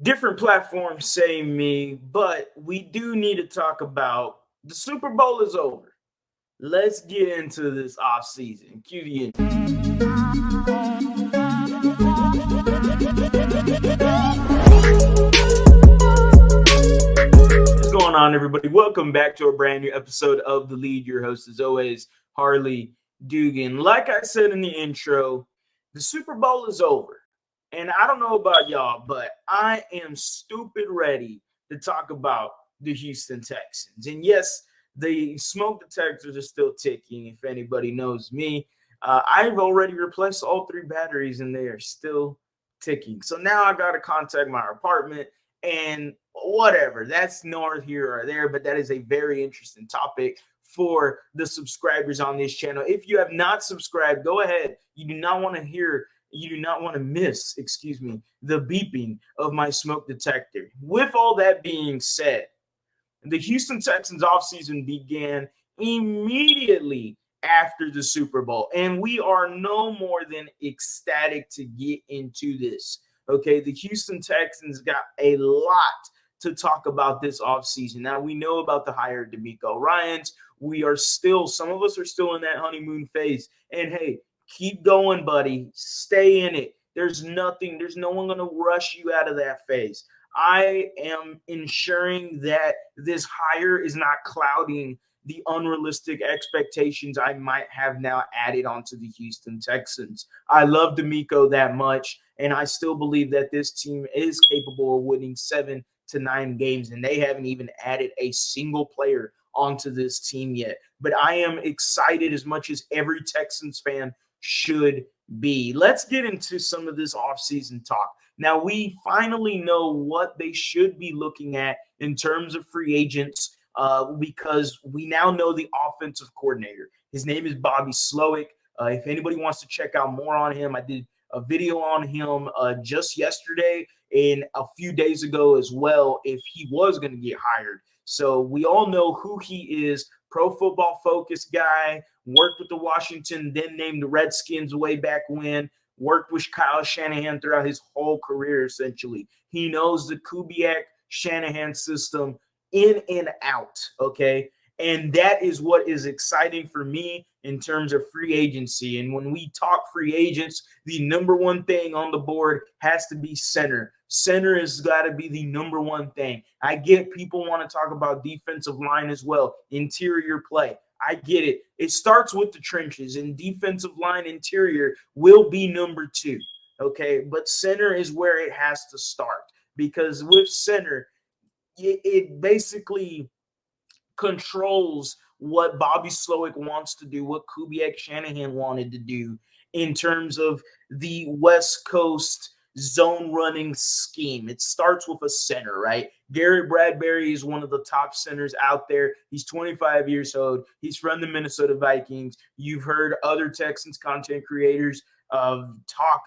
Different platforms say me, but we do need to talk about the Super Bowl is over. Let's get into this offseason. Cue the intro. What's going on, everybody? Welcome back to a brand new episode of The Lead. Your host, as always, Harley Dugan. Like I said in the intro, the Super Bowl is over. And I don't know about y'all, but I am stupid ready to talk about the Houston Texans. And yes, the smoke detectors are still ticking, if anybody knows me. I've already replaced all three batteries and they are still ticking. So now I got to contact my apartment and whatever. That's nor here or there, but that is a very interesting topic for the subscribers on this channel. If you have not subscribed, go ahead. You do not want to miss, the beeping of my smoke detector. With all that being said, the Houston Texans offseason began immediately after the Super Bowl, and we are no more than ecstatic to get into this. Okay, the Houston Texans got a lot to talk about this offseason. Now, we know about the hire of DeMeco Ryans. Some of us are still in that honeymoon phase. And hey, keep going, buddy. Stay in it. There's no one going to rush you out of that phase. I am ensuring that this hire is not clouding the unrealistic expectations I might have now added onto the Houston Texans. I love DeMeco that much, and I still believe that this team is capable of winning 7 to 9 games, and they haven't even added a single player onto this team yet. But I am excited as much as every Texans fan should be. Let's get into some of this offseason talk. Now, we finally know what they should be looking at in terms of free agents because we now know the offensive coordinator. His name is Bobby Slowick. If anybody wants to check out more on him, I did a video on him just yesterday and a few days ago as well, if he was going to get hired. So we all know who he is. Pro Football Focus guy, worked with the Washington, then named the Redskins way back when, worked with Kyle Shanahan throughout his whole career, essentially. He knows the Kubiak-Shanahan system in and out, okay? And that is what is exciting for me in terms of free agency. And when we talk free agents, the number one thing on the board has to be center. Center has got to be the number one thing. I get people want to talk about defensive line as well, interior play. I get it. It starts with the trenches, and defensive line interior will be number two, okay? But center is where it has to start because with center, it basically controls what Bobby Slowick wants to do, what Kubiak Shanahan wanted to do in terms of the West Coast zone running scheme. It starts with a center, right? Garrett Bradbury is one of the top centers out there. He's 25 years old. He's from the Minnesota Vikings. You've heard other Texans content creators talk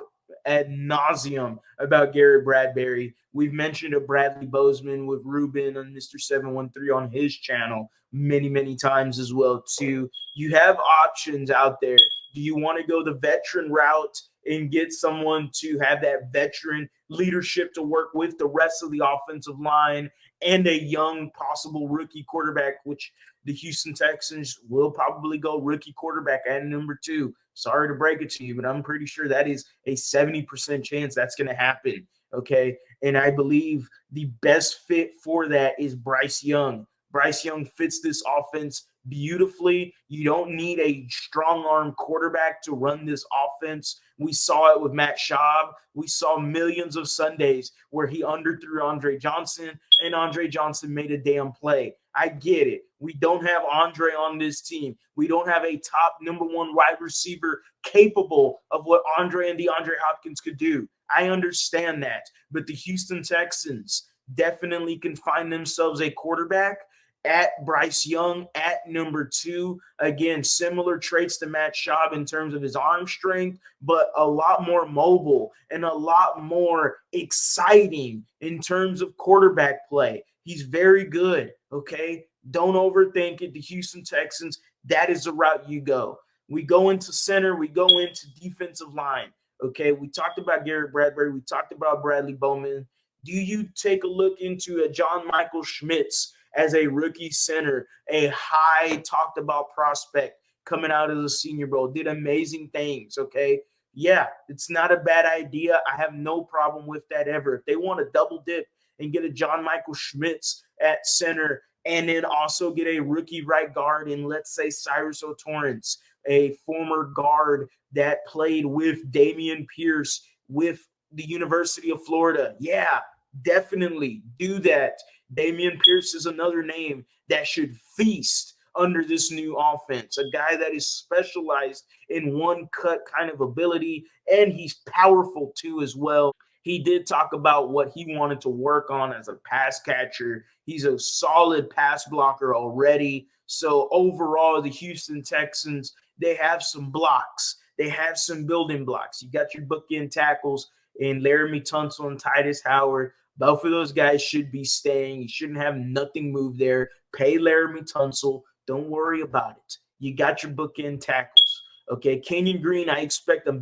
ad nauseum about Garrett Bradbury. We've mentioned a Bradley Bozeman with Ruben and Mr. 713 on his channel many, many times as well, too. You have options out there. Do you want to go the veteran route and get someone to have that veteran leadership to work with the rest of the offensive line and a young possible rookie quarterback, which the Houston Texans will probably go rookie quarterback at number 2. Sorry to break it to you, but I'm pretty sure that is a 70% chance that's going to happen, okay? And I believe the best fit for that is Bryce Young. Bryce Young fits this offense beautifully. You don't need a strong arm quarterback to run this offense. We saw it with Matt Schaub. We saw millions of Sundays where he underthrew Andre Johnson, and Andre Johnson made a damn play. I get it. We don't have Andre on this team. We don't have a top number 1 wide receiver capable of what Andre and DeAndre Hopkins could do. I understand that. But the Houston Texans definitely can find themselves a quarterback at Bryce Young at number 2. Again, similar traits to Matt Schaub in terms of his arm strength, but a lot more mobile and a lot more exciting in terms of quarterback play. He's very good, okay? Don't overthink it. The Houston Texans, that is the route you go. We go into center. We go into defensive line, okay? We talked about Garrett Bradbury. We talked about Bradley Bowman. Do you take a look into a John Michael Schmitz as a rookie center, a high talked about prospect coming out of the Senior Bowl, did amazing things, okay? Yeah, it's not a bad idea. I have no problem with that ever. If they want to double dip and get a John Michael Schmitz at center and then also get a rookie right guard in, let's say, Cyrus O'Torrance, a former guard that played with Damian Pierce with the University of Florida. Yeah, definitely do that. Damian Pierce is another name that should feast under this new offense. A guy that is specialized in one cut kind of ability, and he's powerful too as well. He did talk about what he wanted to work on as a pass catcher. He's a solid pass blocker already. So overall, the Houston Texans, they have some blocks. They have some building blocks. You got your bookend tackles in Laramie Tunsil and Titus Howard. Both of those guys should be staying. You shouldn't have nothing move there. Pay Laramie Tunsil. Don't worry about it. You got your bookend tackles. Okay, Kenyon Green, I expect a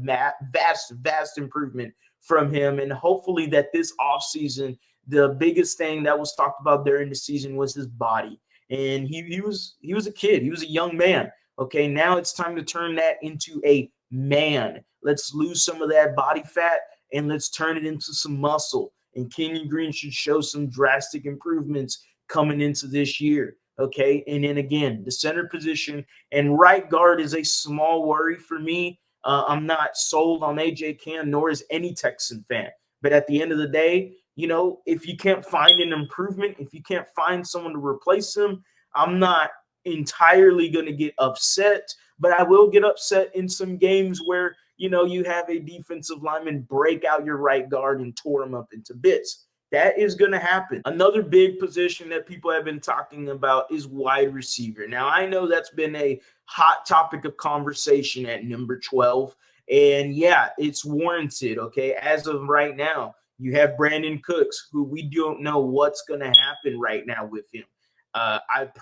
vast improvement from him. And hopefully that this offseason, the biggest thing that was talked about during the season was his body. And he was a kid. He was a young man. Okay, now it's time to turn that into a man. Let's lose some of that body fat and let's turn it into some muscle. And Kenyon Green should show some drastic improvements coming into this year. Okay, and then again, the center position and right guard is a small worry for me. I'm not sold on AJ Cann, nor is any Texan fan. But at the end of the day, you know, if you can't find an improvement, if you can't find someone to replace him, I'm not entirely going to get upset, but I will get upset in some games where, you know, you have a defensive lineman break out your right guard and tore him up into bits. That is going to happen. Another big position that people have been talking about is wide receiver. Now, I know that's been a hot topic of conversation at number 12. And yeah, it's warranted, okay? As of right now, you have Brandon Cooks, who we don't know what's going to happen right now with him. I'd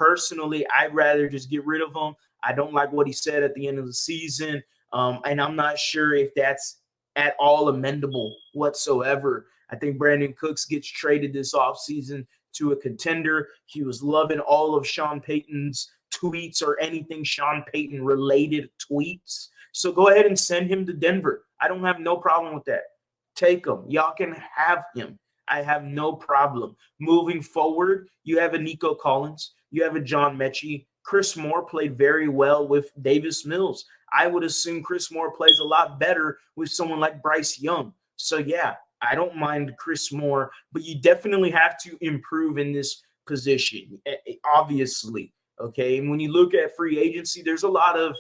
rather just get rid of him. I don't like what he said at the end of the season. And I'm not sure if that's at all amendable whatsoever. I think Brandon Cooks gets traded this offseason to a contender. He was loving all of Sean Payton's tweets or anything Sean Payton related tweets. So go ahead and send him to Denver. I don't have no problem with that. Take him. Y'all can have him. I have no problem. Moving forward, you have a Nico Collins. You have a John Mechie. Chris Moore played very well with Davis Mills. I would assume Chris Moore plays a lot better with someone like Bryce Young. So, yeah, I don't mind Chris Moore, but you definitely have to improve in this position, obviously. Okay, and when you look at free agency, there's a lot of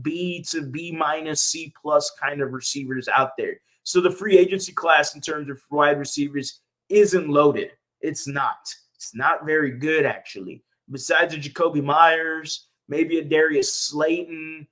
B to B minus C plus kind of receivers out there. So the free agency class in terms of wide receivers isn't loaded. It's not. It's not very good, actually. Besides a Jacoby Myers, maybe a Darius Slayton.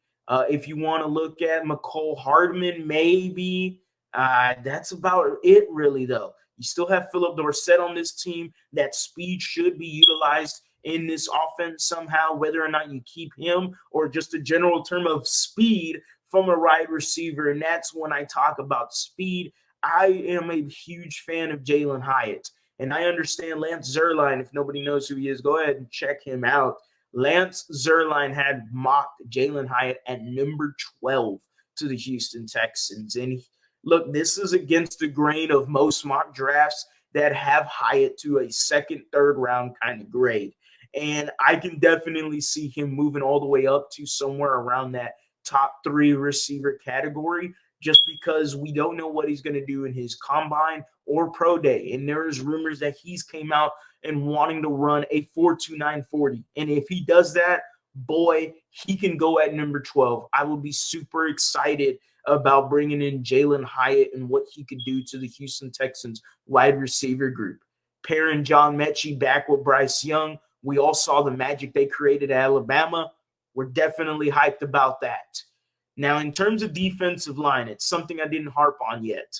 If you want to look at McCole Hardman, maybe. That's about it, really, though. You still have Philip Dorsett on this team. That speed should be utilized in this offense somehow, whether or not you keep him or just a general term of speed from a wide receiver. And that's when I talk about speed. I am a huge fan of Jalen Hyatt. And I understand Lance Zierlein. If nobody knows who he is, go ahead and check him out. Lance Zierlein had mocked Jalen Hyatt at number 12 to the Houston Texans. And look, this is against the grain of most mock drafts that have Hyatt to a second, third round kind of grade. And I can definitely see him moving all the way up to somewhere around that top 3 receiver category, just because we don't know what he's going to do in his combine or pro day. And there's rumors that he's came out and wanting to run a 4.29 40. And if he does that, boy, he can go at number 12. I will be super excited about bringing in Jalen Hyatt and what he could do to the Houston Texans wide receiver group. Pairing John Mechie back with Bryce Young. We all saw the magic they created at Alabama. We're definitely hyped about that. Now, in terms of defensive line, it's something I didn't harp on yet.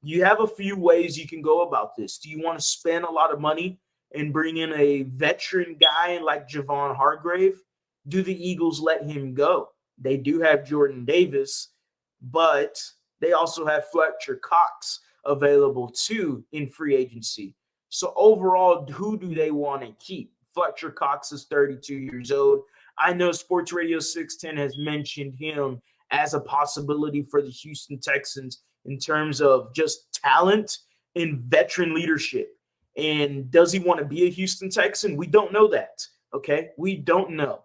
You have a few ways you can go about this. Do you want to spend a lot of money and bring in a veteran guy like Javon Hargrave? Do the Eagles let him go? They do have Jordan Davis, but they also have Fletcher Cox available too in free agency. So overall, who do they want to keep? Fletcher Cox is 32 years old. I know Sports Radio 610 has mentioned him as a possibility for the Houston Texans in terms of just talent and veteran leadership. And does he want to be a Houston Texan? We don't know that. Okay, we don't know.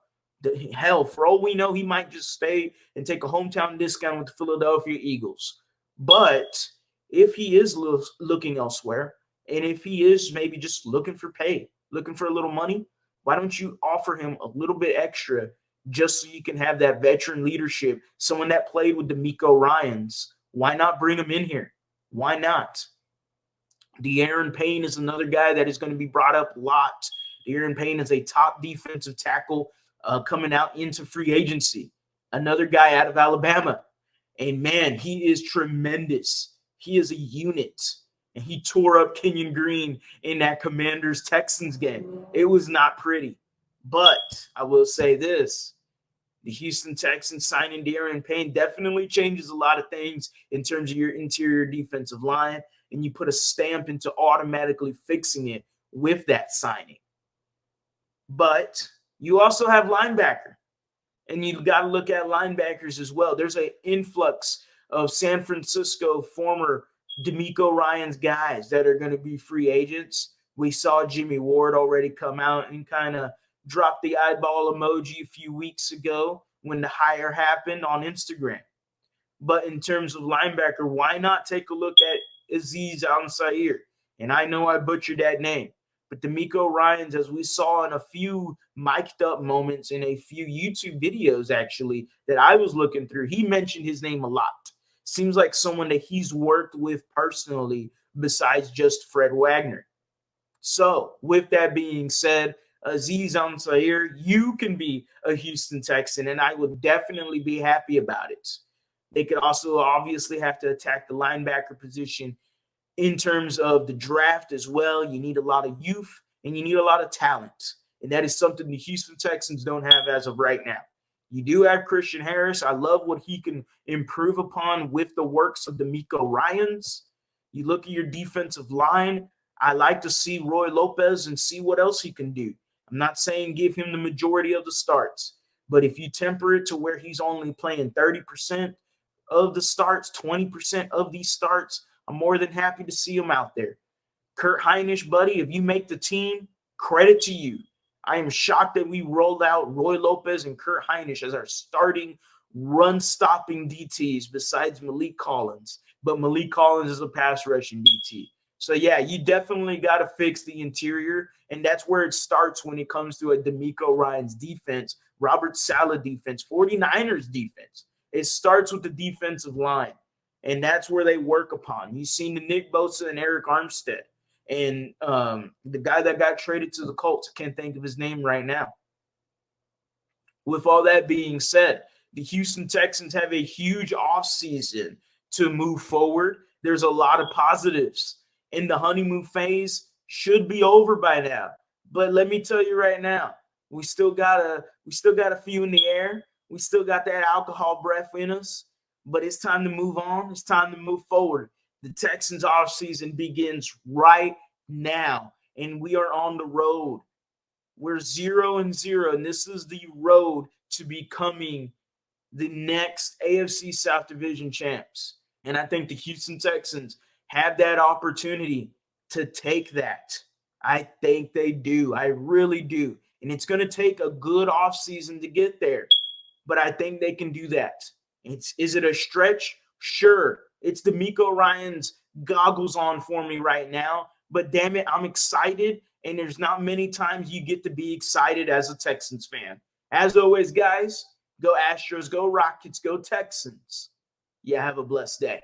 Hell, for all we know, he might just stay and take a hometown discount with the Philadelphia Eagles. But if he is looking elsewhere, and if he is maybe just looking for pay, looking for a little money, why don't you offer him a little bit extra just so you can have that veteran leadership, someone that played with DeMeco Ryans? Why not bring him in here? Why not? De'Aaron Payne is another guy that is going to be brought up a lot. De'Aaron Payne is a top defensive tackle coming out into free agency. Another guy out of Alabama. And man, he is tremendous. He is a unit. And he tore up Kenyon Green in that Commanders-Texans game. It was not pretty. But I will say this. The Houston Texans signing De'Aaron Payne definitely changes a lot of things in terms of your interior defensive line. And you put a stamp into automatically fixing it with that signing. But you also have linebacker. And you've got to look at linebackers as well. There's an influx of San Francisco former DeMeco Ryans guys that are going to be free agents. We saw Jimmy Ward already come out and kind of drop the eyeball emoji a few weeks ago when the hire happened on Instagram. But in terms of linebacker, why not take a look at Azeez Al-Sair? And I know I butchered that name. But DeMeco Ryans, as we saw in a few mic'd up moments in a few YouTube videos, actually, that I was looking through, he mentioned his name a lot. Seems like someone that he's worked with personally besides just Fred Wagner. So with that being said, Azeez Al-Sair, you can be a Houston Texan, and I would definitely be happy about it. They could also obviously have to attack the linebacker position in terms of the draft as well. You need a lot of youth and you need a lot of talent. And that is something the Houston Texans don't have as of right now. You do have Christian Harris. I love what he can improve upon with the works of DeMeco Ryans. You look at your defensive line. I like to see Roy Lopez and see what else he can do. I'm not saying give him the majority of the starts, but if you temper it to where he's only playing 30% of the starts, 20% of these starts, I'm more than happy to see him out there. Kurt Hinish, buddy, if you make the team, credit to you. I am shocked that we rolled out Roy Lopez and Kurt Hinish as our starting run-stopping DTs besides Malik Collins. But Malik Collins is a pass-rushing DT. So, yeah, you definitely got to fix the interior, and that's where it starts when it comes to a DeMeco Ryans defense, Robert Saleh defense, 49ers defense. It starts with the defensive line, and that's where they work upon. You've seen the Nick Bosa and Eric Armstead, and the guy that got traded to the Colts, I can't think of his name right now. With all that being said, the Houston Texans have a huge offseason to move forward. There's a lot of positives. And the honeymoon phase should be over by now. But let me tell you right now, we still got a few in the air. We still got that alcohol breath in us. But it's time to move on. It's time to move forward. The Texans offseason begins right now. And we are on the road. We're 0-0. And this is the road to becoming the next AFC South Division champs. And I think the Houston Texans have that opportunity to take that. I think they do. I really do. And it's going to take a good offseason to get there. But I think they can do that. Is it a stretch? Sure. It's DeMeco Ryans goggles on for me right now. But damn it, I'm excited. And there's not many times you get to be excited as a Texans fan. As always, guys, go Astros, go Rockets, go Texans. Yeah, have a blessed day.